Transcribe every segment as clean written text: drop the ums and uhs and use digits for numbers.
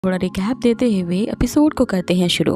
थोड़ा रिकैप देते हुए एपिसोड को करते हैं शुरू।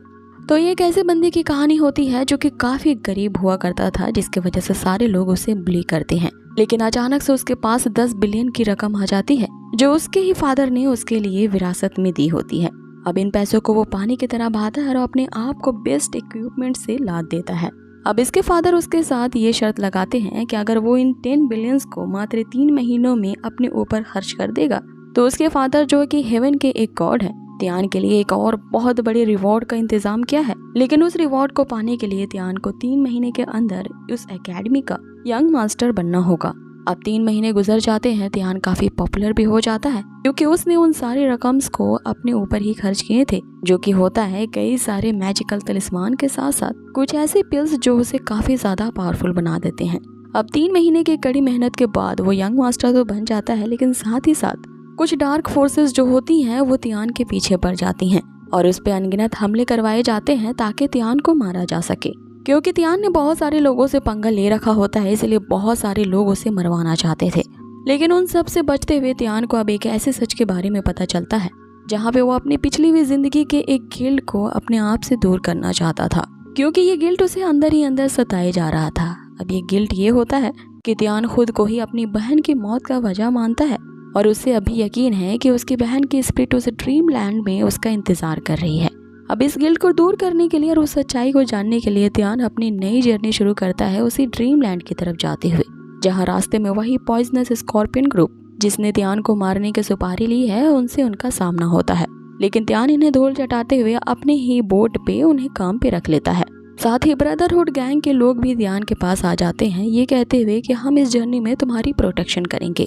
तो ये एक ऐसे बंदे की कहानी होती है जो कि काफी गरीब हुआ करता था, जिसकी वजह से सारे लोग उसे बुली करते हैं। लेकिन अचानक से उसके पास 10 बिलियन की रकम आ जाती है, जो उसके ही फादर ने उसके लिए विरासत में दी होती है। अब इन पैसों को वो पानी की तरह बहाता है और अपने आप को बेस्ट इक्विपमेंट से लाद देता है। अब इसके फादर उसके साथ ये शर्त लगाते हैं कि अगर वो इन 10 बिलियंस को मात्र 3 महीनों में अपने ऊपर खर्च कर देगा तो उसके फादर, जो कि हेवन के एक गॉड है, तियान के लिए एक और बहुत बड़े रिवॉर्ड का इंतजाम किया है। लेकिन उस रिवॉर्ड को पाने के लिए तियान को 3 महीने के अंदर उस एकेडमी का यंग मास्टर बनना होगा। अब 3 महीने गुजर जाते हैं। तियान काफी पॉपुलर भी हो जाता है क्योंकि उसने उन सारे रकम्स को अपने ऊपर ही खर्च किए थे, जो कि होता है कई सारे मैजिकल तलिस्मान के साथ साथ कुछ ऐसे पिल्स जो उसे काफी ज्यादा पावरफुल बना देते हैं। अब 3 महीने की कड़ी मेहनत के बाद वो यंग मास्टर तो बन जाता है, लेकिन साथ ही साथ कुछ डार्क फोर्सेस जो होती हैं वो तियान के पीछे पड़ जाती हैं और उस पे अनगिनत हमले करवाए जाते हैं ताकि तियान को मारा जा सके। क्योंकि तियान ने बहुत सारे लोगों से पंगा ले रखा होता है, इसलिए बहुत सारे लोग उसे मरवाना चाहते थे। लेकिन उन सब से बचते हुए तियान को अब एक ऐसे सच के बारे में पता चलता है जहाँ पे वो अपनी पिछली हुई जिंदगी के एक गिल्ट को अपने आप से दूर करना चाहता था, क्योंकि ये गिल्ट उसे अंदर ही अंदर सताए जा रहा था। अब ये गिल्ट ये होता है कि तियान खुद को ही अपनी बहन की मौत का वजह मानता है और उसे अभी यकीन है कि उसकी बहन की स्पिरिट उस ड्रीम लैंड में उसका इंतजार कर रही है। अब इस गिल्ट को दूर करने के लिए और उस सच्चाई को जानने के लिए तियान अपनी नई जर्नी शुरू करता है उसी ड्रीम लैंड की तरफ जाते हुए, जहाँ रास्ते में वही पॉइजनस स्कॉर्पियन ग्रुप जिसने तियान को मारने की सुपारी ली है उनसे उनका सामना होता है। लेकिन तियान इन्हें धूल चटाते हुए अपने ही बोट पे उन्हें काम पे रख लेता है। साथ ही ब्रदरहुड गैंग के लोग भी तियान के पास आ जाते हैं, ये कहते हुए कि हम इस जर्नी में तुम्हारी प्रोटेक्शन करेंगे।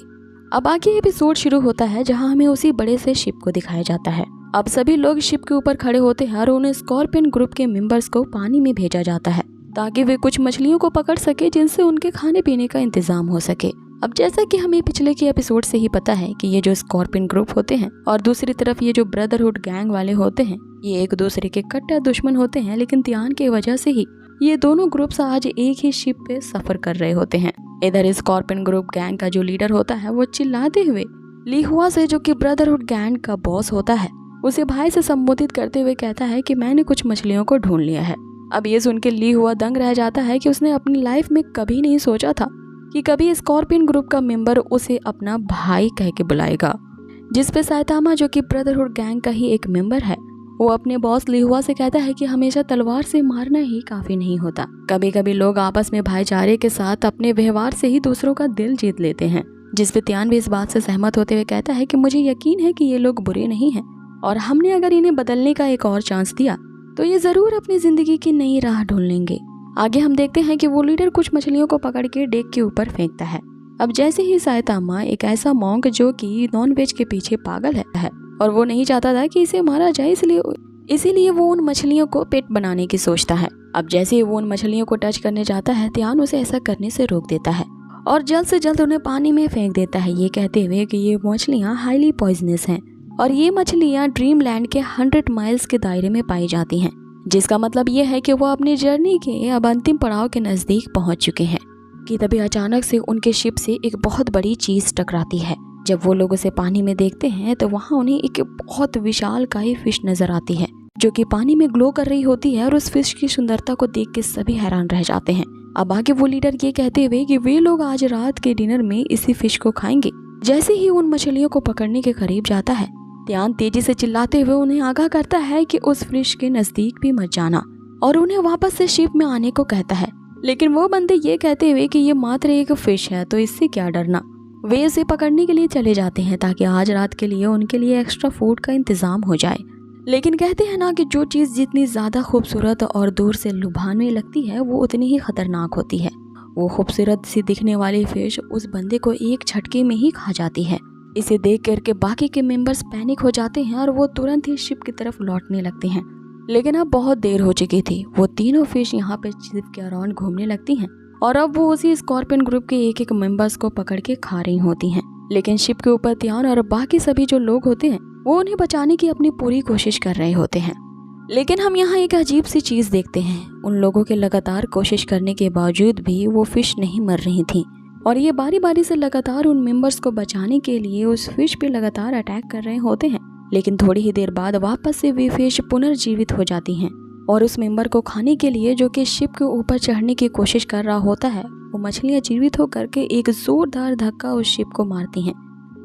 अब आगे एपिसोड शुरू होता है जहां हमें उसी बड़े से शिप को दिखाया जाता है। अब सभी लोग शिप के ऊपर खड़े होते हैं और उन्हें स्कॉर्पियन ग्रुप के मेंबर्स को पानी में भेजा जाता है ताकि वे कुछ मछलियों को पकड़ सके जिनसे उनके खाने पीने का इंतजाम हो सके। अब जैसा कि हमें पिछले के एपिसोड से ही पता है कि ये जो स्कॉर्पियन ग्रुप होते हैं और दूसरी तरफ ये जो ब्रदरहुड गैंग वाले होते हैं, ये एक दूसरे के कट्टर दुश्मन होते हैं। लेकिन तियान की वजह से ही ये दोनों ग्रुप्स आज एक ही शिप पे सफर कर रहे होते हैं। इधर स्कॉर्पियन ग्रुप गैंग का जो लीडर होता है वो चिल्लाते हुए ली हुआ से, जो कि ब्रदरहुड गैंग का बॉस होता है, उसे भाई से संबोधित करते हुए कहता है कि मैंने कुछ मछलियों को ढूंढ लिया है। अब ये सुन के ली हुआ दंग रह जाता है कि उसने अपनी लाइफ में कभी नहीं सोचा था कि कभी स्कॉर्पियन ग्रुप का मेंबर उसे अपना भाई कह के बुलाएगा। जिस पे साइतामा, जो कि ब्रदरहुड गैंग का ही एक मेंबर है, वो अपने बॉस लिहुआ से कहता है कि हमेशा तलवार से मारना ही काफी नहीं होता, कभी कभी लोग आपस में भाईचारे के साथ अपने व्यवहार से ही दूसरों का दिल जीत लेते हैं। जिस पे तियान भी इस बात से सहमत होते हुए कहता है कि मुझे यकीन है कि ये लोग बुरे नहीं हैं और हमने अगर इन्हें बदलने का एक और चांस दिया तो ये जरूर अपनी जिंदगी की नई राह ढूंढ लेंगे। आगे हम देखते हैं कि वो लीडर कुछ मछलियों को पकड़ के डेक के ऊपर फेंकता है। अब जैसे ही साइतामा, एक ऐसा मॉन्क जो कि नॉन वेज के पीछे पागल है और वो नहीं चाहता था कि इसे मारा जाए, इसीलिए वो उन मछलियों को पेट बनाने की सोचता है। अब जैसे ही वो उन मछलियों को टच करने जाता है, तियान उसे ऐसा करने से रोक देता है और जल्द से जल्द उन्हें पानी में फेंक देता है, ये कहते हुए कि ये मछलियाँ हाईली पॉइजनस हैं और ये मछलियाँ ड्रीम लैंड के 100 माइल्स के दायरे में पाई जाती हैं, जिसका मतलब ये है कि वो अपनी जर्नी के अब अंतिम पड़ाव के नजदीक पहुंच चुके हैं। कि तभी अचानक से उनके शिप से एक बहुत बड़ी चीज टकराती है। जब वो लोग उसे पानी में देखते हैं तो वहाँ उन्हें एक बहुत विशालकाय फिश नजर आती है, जो कि पानी में ग्लो कर रही होती है और उस फिश की सुंदरता को देख के सभी हैरान रह जाते हैं। अब आगे वो लीडर ये कहते हुए कि वे लोग आज रात के डिनर में इसी फिश को खाएंगे। जैसे ही उन मछलियों को पकड़ने के करीब जाता है, तियान तेजी से चिल्लाते हुए उन्हें आगाह करता है कि उस फिश के नजदीक भी मत जाना और उन्हें वापस से शिप में आने को कहता है। लेकिन वो बंदे ये कहते हुए कि ये मात्र एक फिश है तो इससे क्या डरना, वे इसे पकड़ने के लिए चले जाते हैं ताकि आज रात के लिए उनके लिए एक्स्ट्रा फूड का इंतजाम हो जाए। लेकिन कहते हैं ना कि जो चीज़ जितनी ज़्यादा खूबसूरत और दूर से लुभाने लगती है वो उतनी ही खतरनाक होती है। वो खूबसूरत सी दिखने वाली फिश उस बंदे को एक झटके में ही खा जाती है। इसे देख करके बाकी के मेंबर्स पैनिक हो जाते हैं और वो तुरंत ही शिप की तरफ लौटने लगते हैं। लेकिन अब बहुत देर हो चुकी थी। वो तीनों फिश यहाँ पे शिप के अराउंड घूमने लगती हैं और अब वो उसी स्कॉर्पियन ग्रुप के एक एक मेंबर्स को पकड़ के खा रही होती हैं। लेकिन शिप के ऊपर तियान और बाकी सभी जो लोग होते हैं वो उन्हें बचाने की अपनी पूरी कोशिश कर रहे होते हैं। लेकिन हम यहाँ एक अजीब सी चीज़ देखते हैं। उन लोगों के लगातार कोशिश करने के बावजूद भी वो फिश नहीं मर रही थी और ये बारी बारी से लगातार उन मेंबर्स को बचाने के लिए उस फिश पे लगातार अटैक कर रहे होते हैं। लेकिन थोड़ी ही देर बाद वापस से वे फिश पुनर्जीवित हो जाती हैं और उस मेंबर को खाने के लिए जो कि शिप के ऊपर चढ़ने की कोशिश कर रहा होता है, वो मछलियां जीवित होकर के एक जोरदार धक्का उस शिप को मारती हैं,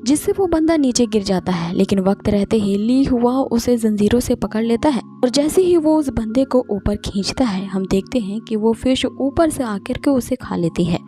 जिससे वो बंदा नीचे गिर जाता है। लेकिन वक्त रहते ही ली हुआ उसे जंजीरों से पकड़ लेता है और जैसे ही वो उस बंदे को ऊपर खींचता है, हम देखते हैं कि वो फिश ऊपर से आकर के उसे खा लेती है।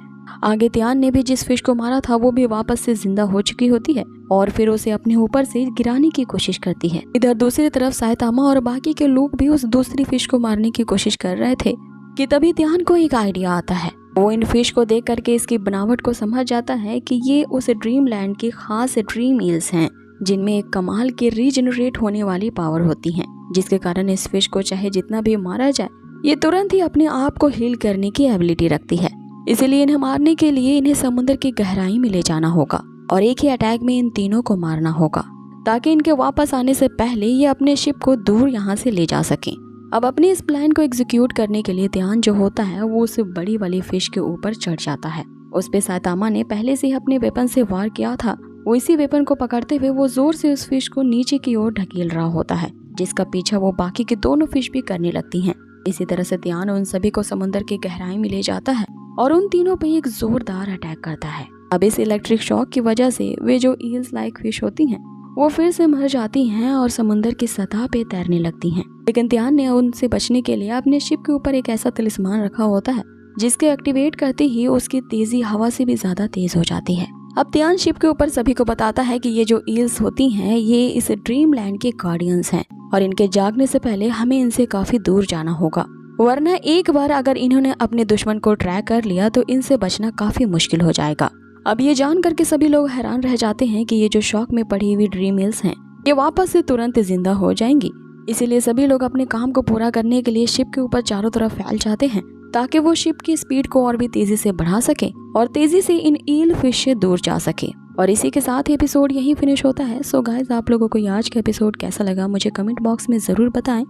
आगे तियान ने भी जिस फिश को मारा था वो भी वापस से जिंदा हो चुकी होती है और फिर उसे अपने ऊपर से गिराने की कोशिश करती है। इधर दूसरी तरफ साइतामा और बाकी के लोग भी उस दूसरी फिश को मारने की कोशिश कर रहे थे कि तभी तियान को एक आइडिया आता है। वो इन फिश को देख करके इसकी बनावट को समझ जाता है कि ये उस ड्रीम लैंड की खास ड्रीम ईल्स हैं, जिनमें एक कमाल की रीजनरेट होने वाली पावर होती है, जिसके कारण इस फिश को चाहे जितना भी मारा जाए ये तुरंत ही अपने आप को हील करने की एबिलिटी रखती है। इसीलिए इन्हें मारने के लिए इन्हें समुद्र की गहराई में ले जाना होगा और एक ही अटैक में इन तीनों को मारना होगा, ताकि इनके वापस आने से पहले ये अपने शिप को दूर यहाँ से ले जा सकें। अब अपने इस प्लान को एग्जीक्यूट करने के लिए तियान जो होता है वो उस बड़ी वाली फिश के ऊपर चढ़ जाता है। उस पे साइतामा ने पहले से ही अपने वेपन से वार किया था। वो इसी वेपन को पकड़ते हुए वो जोर से उस फिश को नीचे की ओर ढकेल रहा होता है, जिसका पीछा वो बाकी के दोनों फिश भी करने लगती हैं। इसी तरह से तियान उन सभी को समुद्र की गहराई में ले जाता है और उन तीनों पे एक जोरदार अटैक करता है। अब इस इलेक्ट्रिक शॉक की वजह से वे जो ईल्स लाइक फिश होती हैं वो फिर से मर जाती हैं और समुद्र की सतह पे तैरने लगती हैं। लेकिन तियान ने उनसे बचने के लिए अपने शिप के ऊपर एक ऐसा तलिस्मान रखा होता है जिसके एक्टिवेट करते ही उसकी तेजी हवा से भी ज्यादा तेज हो जाती है। अब तियान शिप के ऊपर सभी को बताता है कि ये जो ईल्स होती हैं ये इस ड्रीम लैंड के गार्डियंस हैं और इनके जागने से पहले हमें इनसे काफी दूर जाना होगा, वरना एक बार अगर इन्होंने अपने दुश्मन को ट्रैक कर लिया तो इनसे बचना काफी मुश्किल हो जाएगा। अब ये जान करके सभी लोग हैरान रह जाते हैं कि ये जो शॉक में पड़ी हुई ड्रीम ईल्स हैं ये वापस से तुरंत जिंदा हो जाएंगी। इसीलिए सभी लोग अपने काम को पूरा करने के लिए शिप के ऊपर चारों तरफ फैल जाते हैं, ताकि वो शिप की स्पीड को और भी तेजी से बढ़ा सके और तेजी से इन ईल फिश से दूर जा सके। और इसी के साथ एपिसोड यहीं फिनिश होता है। सो गाइस, आप लोगों को ये आज का एपिसोड कैसा लगा मुझे कमेंट बॉक्स में जरूर बताएं।